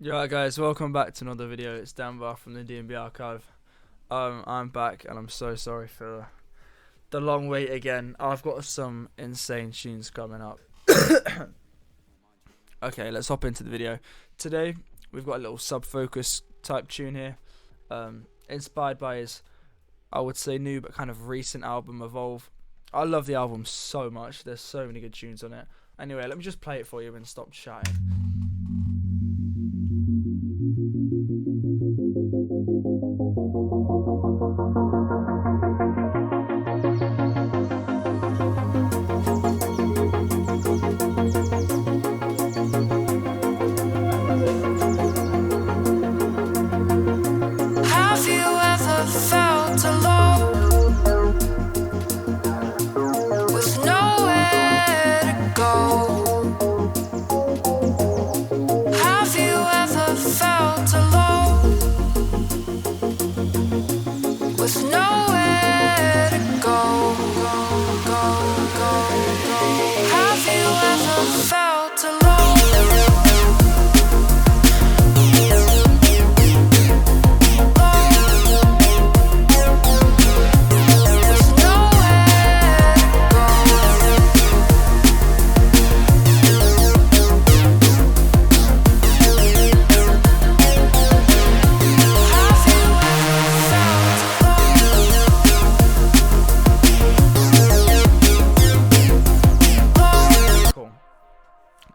Yo, right guys, welcome back to another video. It's Danvar from the D&B archive. I'm back and I'm so sorry for the long wait again. I've got some insane tunes coming up. Okay, let's hop into the video. Today we've got a little Subfocus type tune here, inspired by his, I would say, new but kind of recent album Evolve. I love the album so much. There's so many good tunes on it. Anyway, let me just play it for you and stop chatting. Have you ever felt alone with nowhere to go? Have you ever felt alone with nowhere to go? Have you ever felt alone?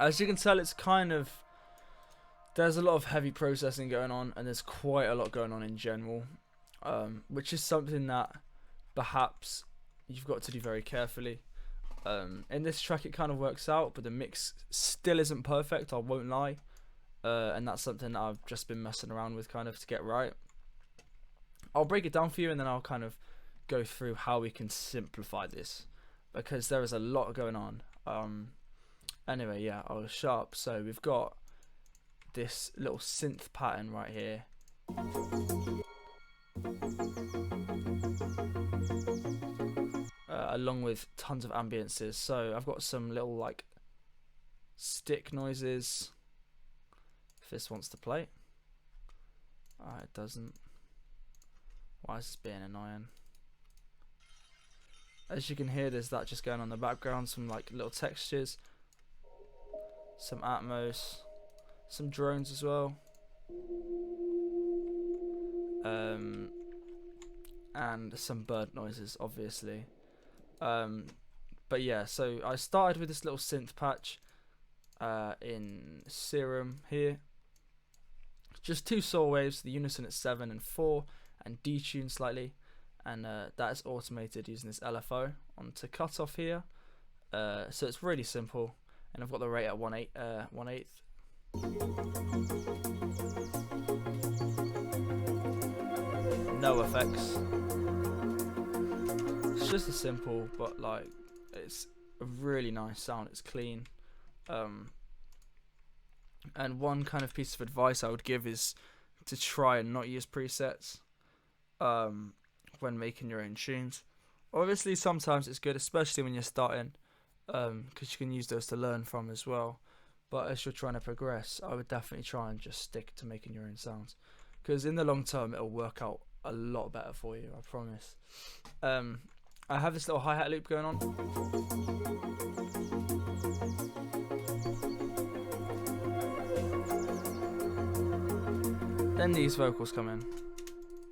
As you can tell, it's kind of, there's a lot of heavy processing going on, and there's quite a lot going on in general, which is something that perhaps you've got to do very carefully. In this track it kind of works out, but the mix still isn't perfect, I won't lie, and that's something that I've just been messing around with kind of to get right. I'll break it down for you and then I'll kind of go through how we can simplify this, because there is a lot going on. Anyway, yeah, I'll shut up. So we've got this little synth pattern right here. Along with tons of ambiences. So I've got some little like stick noises. If this wants to play. It doesn't. Why is this being annoying? As you can hear, there's that just going on in the background. Some like little textures. Some Atmos, some drones as well, and some bird noises, obviously. But yeah, so I started with this little synth patch in Serum here. Just two saw waves, the unison at 7 and 4, and detuned slightly, and that is automated using this LFO onto cutoff here. So it's really simple. And I've got the rate at 1/8. No effects. It's just a simple, but like it's a really nice sound. It's clean. And one kind of piece of advice I would give is to try and not use presets when making your own tunes. Obviously, sometimes it's good, especially when you're starting. Because you can use those to learn from as well, but as you're trying to progress, I would definitely try and just stick to making your own sounds, because in the long term it'll work out a lot better for you, I promise. I have this little hi-hat loop going on, then these vocals come in.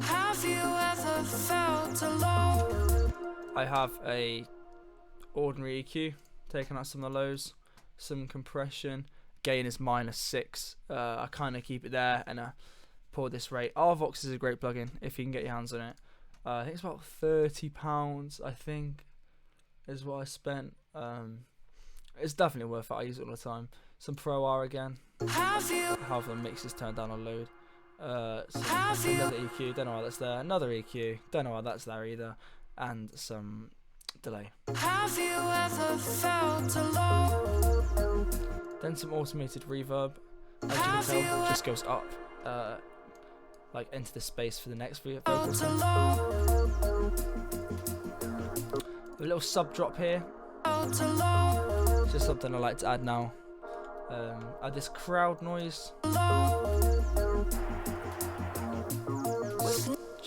Have you ever felt alone? I have a ordinary EQ, taking out some of the lows, some compression, gain is -6. I kind of keep it there, and pour this rate. Rvox is a great plugin if you can get your hands on it. I think it's about £30, I think, is what I spent. It's definitely worth it. I use it all the time. Some Pro R again. Half the mix is turned down a load. Another EQ, don't know why that's there. Another EQ, don't know why that's there either. And some delay. Have you ever felt alone? Then some automated reverb. As you can tell, it just goes up, like into the space for the next vocal. A little sub drop here. It's just something I like to add now. Add this crowd noise.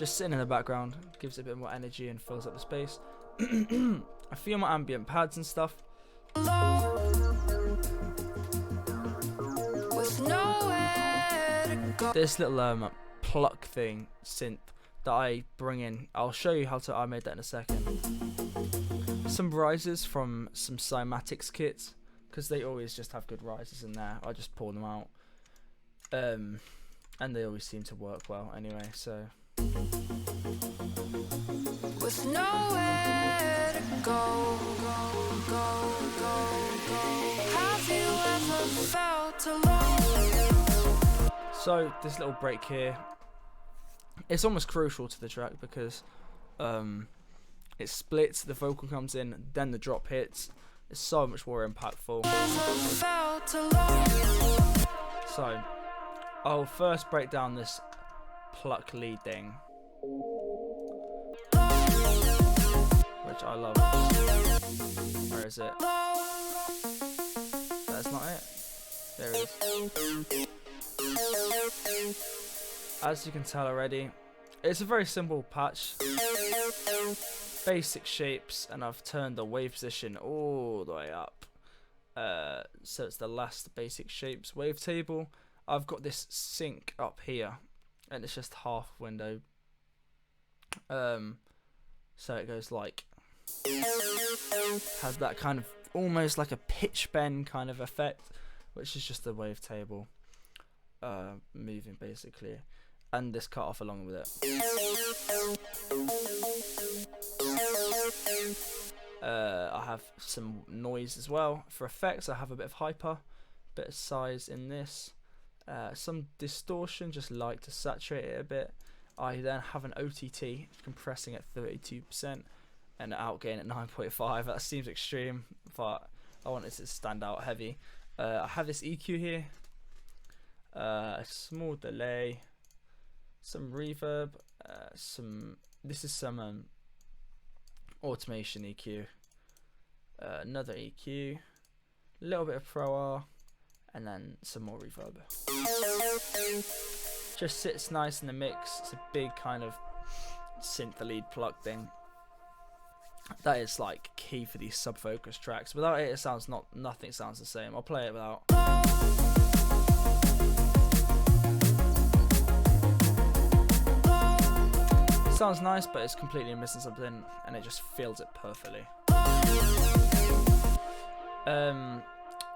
just sitting in the background, gives it a bit more energy and fills up the space. I feel my ambient pads and stuff. This little pluck thing synth that I bring in, I'll show you how I made that in a second. Some risers from some cymatics kits, because they always just have good risers in there. I just pull them out, and they always seem to work well anyway. So with nowhere to go, have you ever felt alone? So this little break here, it's almost crucial to the track because it splits, the vocal comes in, then the drop hits. It's so much more impactful. So I'll first break down this pluck lead thing, which I love. Where is it? That's not it. There it is. As you can tell already, it's a very simple patch. Basic shapes, and I've turned the wave position all the way up. So it's the last basic shapes wavetable. I've got this sync up here, and it's just half window. So it goes like, has that kind of almost like a pitch bend kind of effect, which is just the wavetable moving basically, and this cut off along with it. I have some noise as well. For effects, I have a bit of hyper, bit of size in this, some distortion, just like to saturate it a bit. I then have an OTT compressing at 32% and an outgain at 9.5. That seems extreme, but I want it to stand out heavy. I have this EQ here, a small delay, some reverb, this is some automation EQ, another EQ, a little bit of Pro R, and then some more reverb. Just sits nice in the mix. It's a big kind of synth lead plug thing. That is like key for these Subfocus tracks. Without it, it sounds nothing sounds the same. I'll play it without. It sounds nice, but it's completely missing something, and it just fills it perfectly.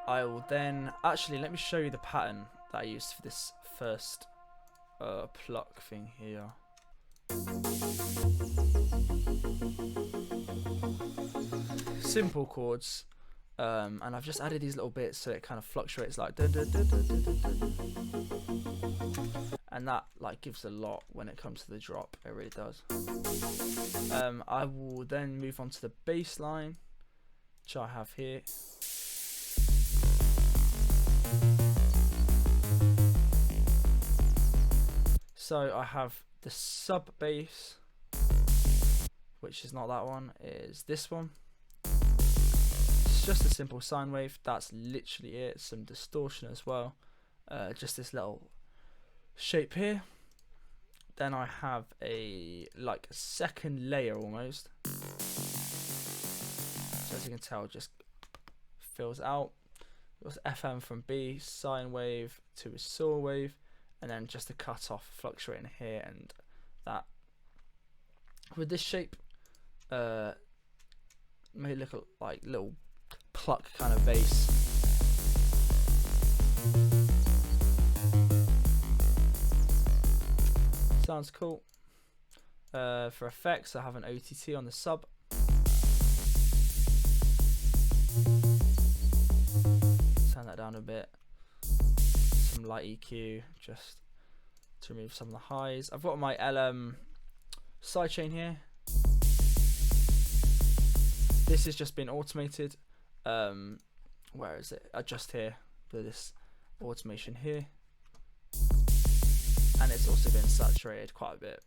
I will then actually let me show you the pattern that I used for this first pluck thing here. Simple chords, and I've just added these little bits so it kind of fluctuates like dun, dun, dun, dun, dun, dun, dun. And that like gives a lot when it comes to the drop. It really does. I will then move on to the bass line, which I have here. So I have the sub bass, which is not that one, is this one. It's just a simple sine wave. That's literally it. Some distortion as well. Just this little shape here. Then I have a like a second layer almost. So as you can tell, it just fills out. It was FM from B, sine wave to a saw wave, and then just a cut off fluctuating here and that. With this shape, may look like little pluck kind of bass. Sounds cool. For effects, I have an OTT on the sub. Turn that down a bit. Some light EQ just to remove some of the highs. I've got my LM sidechain here. This has just been automated. Where is it? Just here for this automation here, and it's also been saturated quite a bit.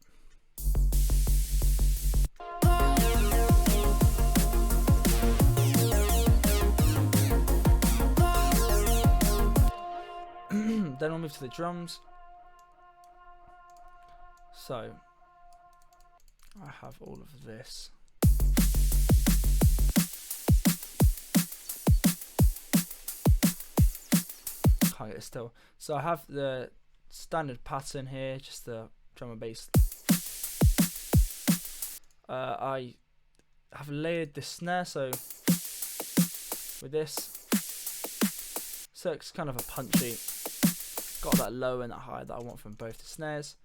Then we'll move to the drums. So I have all of this. Can't get it still. So I have the standard pattern here, just the drum and bass. I have layered the snare, so with this, so it's kind of a punchy. Got that low and that high that I want from both the snares.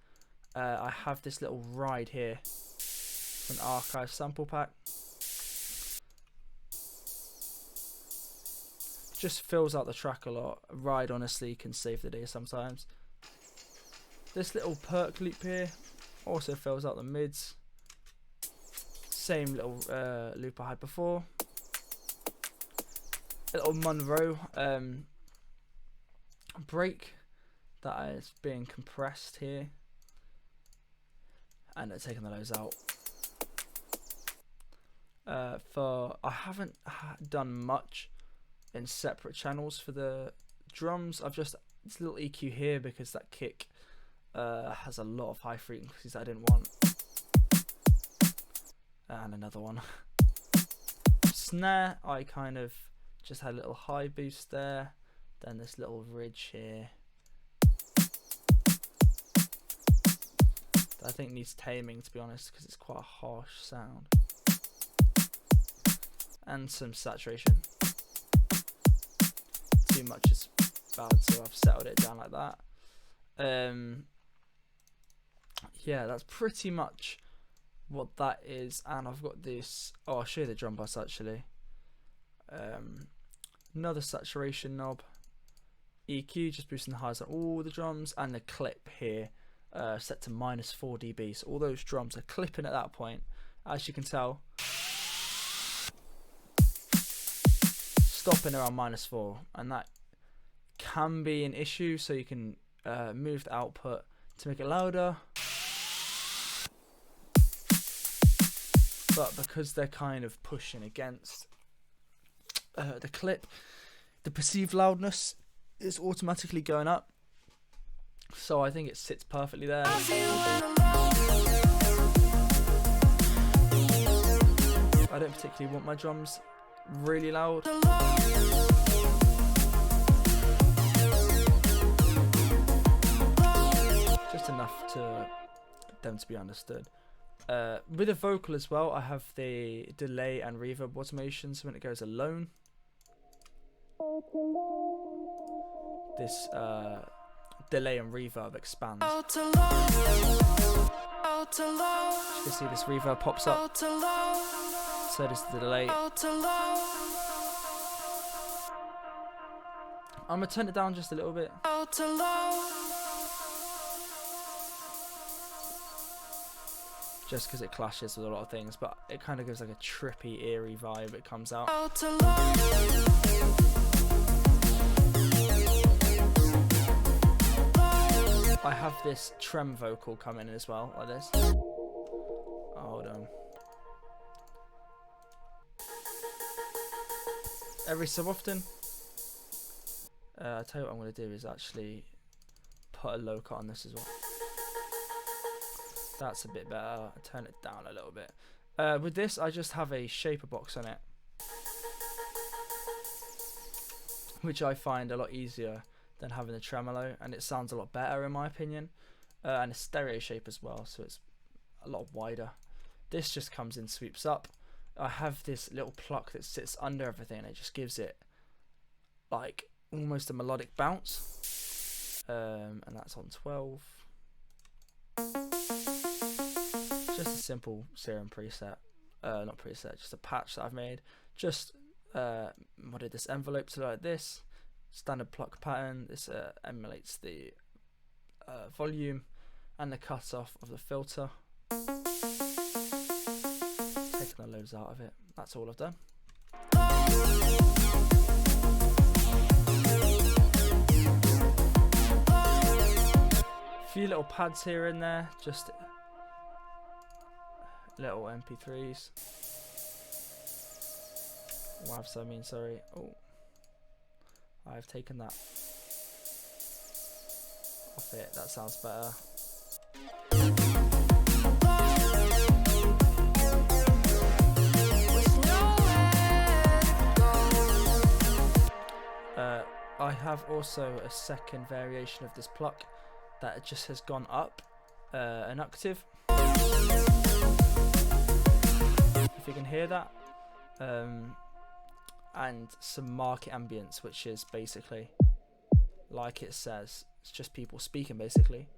I have this little ride here, an archive sample pack. Just fills out the track a lot. A ride honestly can save the day sometimes. This little perk loop here also fills out the mids. Same little loop I had before. A little Monroe break that is being compressed here, and they're taking the lows out. I haven't done much in separate channels for the drums. I've just this little EQ here because that kick has a lot of high frequencies that I didn't want, and another one. Snare, I kind of just had a little high boost there, then this little ridge here that I think needs taming, to be honest, because it's quite a harsh sound, and some saturation. Too much is bad, so I've settled it down like that. Yeah, that's pretty much what that is. And I've got this, I'll show you the drum bus actually. Another saturation knob, EQ just boosting the highs on all the drums, and the clip here set to -4 dB, so all those drums are clipping at that point, as you can tell, stopping around -4, and that can be an issue, so you can move the output to make it louder, but because they're kind of pushing against the clip, the perceived loudness is automatically going up, so I think it sits perfectly there. I don't particularly want my drums really loud. Just enough to them to be understood. With the vocal as well, I have the delay and reverb automation, so when it goes alone, this delay and reverb expands. You can see this reverb pops up, so does the delay. I'm going to turn it down just a little bit. Just because it clashes with a lot of things, but it kind of gives like a trippy, eerie vibe. It comes out. I have this trem vocal coming in as well, like this. Oh, hold on. Every so often, I'll tell you what I'm going to do is actually put a low cut on this as well. That's a bit better. I'll turn it down a little bit. With this, I just have a shaper box on it, which I find a lot easier than having the tremolo, and it sounds a lot better in my opinion. And a stereo shape as well, so it's a lot wider. This just comes in, sweeps up. I have this little pluck that sits under everything, and it just gives it like almost a melodic bounce. And that's on 12. Just a simple serum preset, not preset, just a patch that I've made. Just modded this envelope to look like this. Standard pluck pattern. This emulates the volume and the cutoff of the filter. Taking the loads out of it. That's all I've done. A few little pads here and there, just little MP3s. WAVs, I mean, sorry. Oh, I've taken that off it. That sounds better. I have also a second variation of this pluck that just has gone up an octave. If you can hear that. And some market ambience, which is basically, like it says, it's just people speaking basically.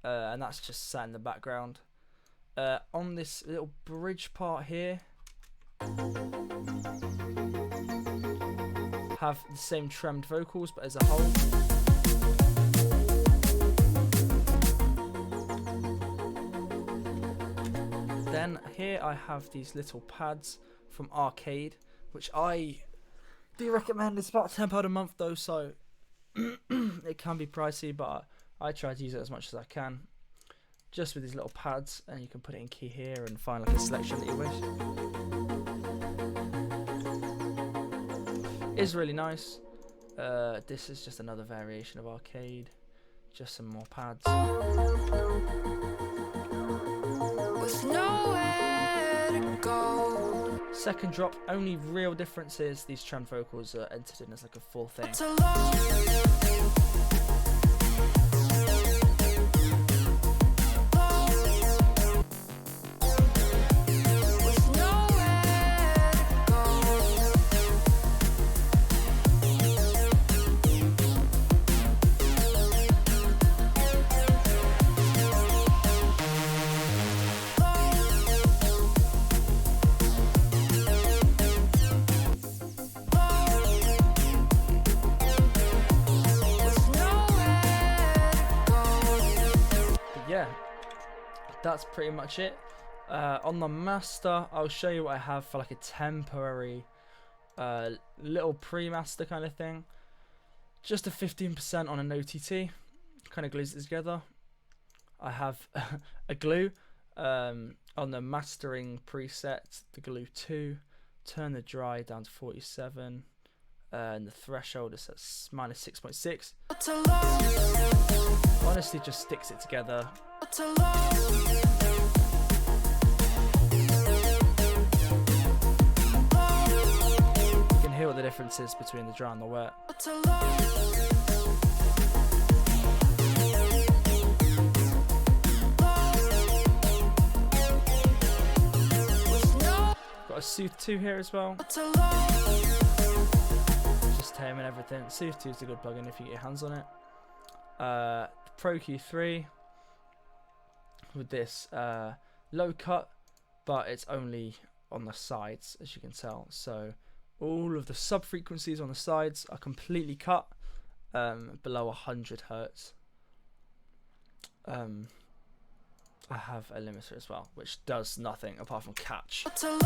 And that's just sat in the background. On this little bridge part here, have the same tremmed vocals, but as a whole. Then here I have these little pads from Arcade, which I do recommend. It's about £10 a month though, so it can be pricey, but I try to use it as much as I can. Just with these little pads, and you can put it in key here and find like a selection that you wish. It's really nice. This is just another variation of Arcade, just some more pads. With nowhere to go. Second drop, only real difference is these tremmed vocals are entered in as like a full thing. It's alone. Yeah, that's pretty much it. On the master, I'll show you what I have for like a temporary little pre-master kind of thing. Just a 15% on an OTT, kind of glues it together. I have a glue on the mastering preset, the glue 2, turn the dry down to 47, and the threshold is at -6.6. It's alone. Honestly, just sticks it together. It's alone. You can hear what the difference is between the dry and the wet. It's alone. Got a Sooth 2 here as well. It's alone. Just taming everything. Sooth 2 is a good plugin if you get your hands on it. Pro Q3 with this low cut, but it's only on the sides, as you can tell. So all of the sub frequencies on the sides are completely cut below 100 hertz. I have a limiter as well, which does nothing apart from catch. It's alone.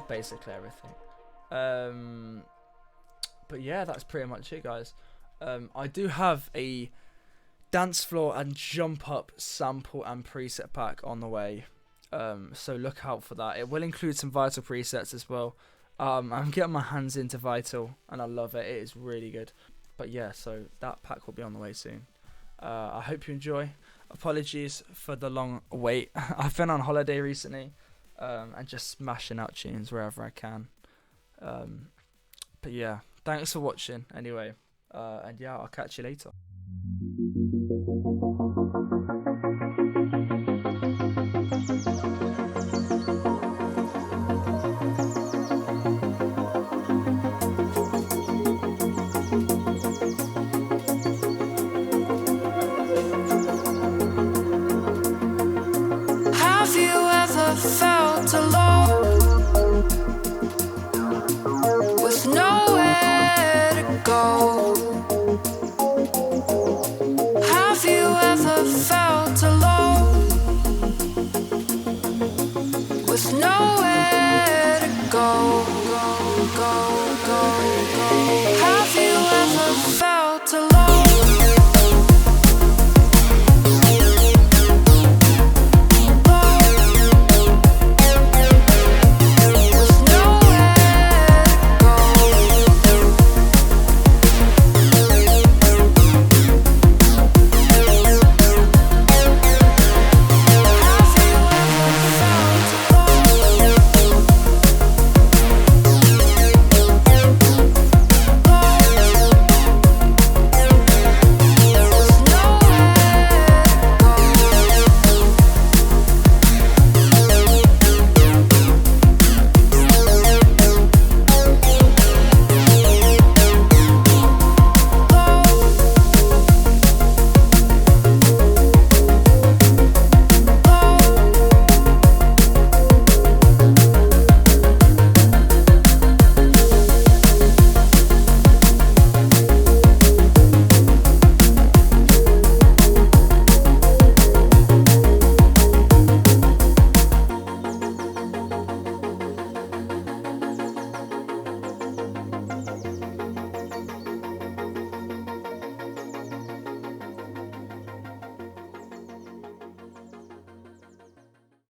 Basically everything. But yeah, that's pretty much it, guys. I do have a dance floor and jump up sample and preset pack on the way, so look out for that. It will include some Vital presets as well. I'm getting my hands into Vital and I love it. It is really good. But yeah, so that pack will be on the way soon. I hope you enjoy. Apologies for the long wait. I've been on holiday recently and just smashing out tunes wherever I can. But yeah, thanks for watching anyway, and yeah, I'll catch you later. Have you ever felt alone with nowhere to go? Have you ever felt alone with nowhere to go? Go, go, go.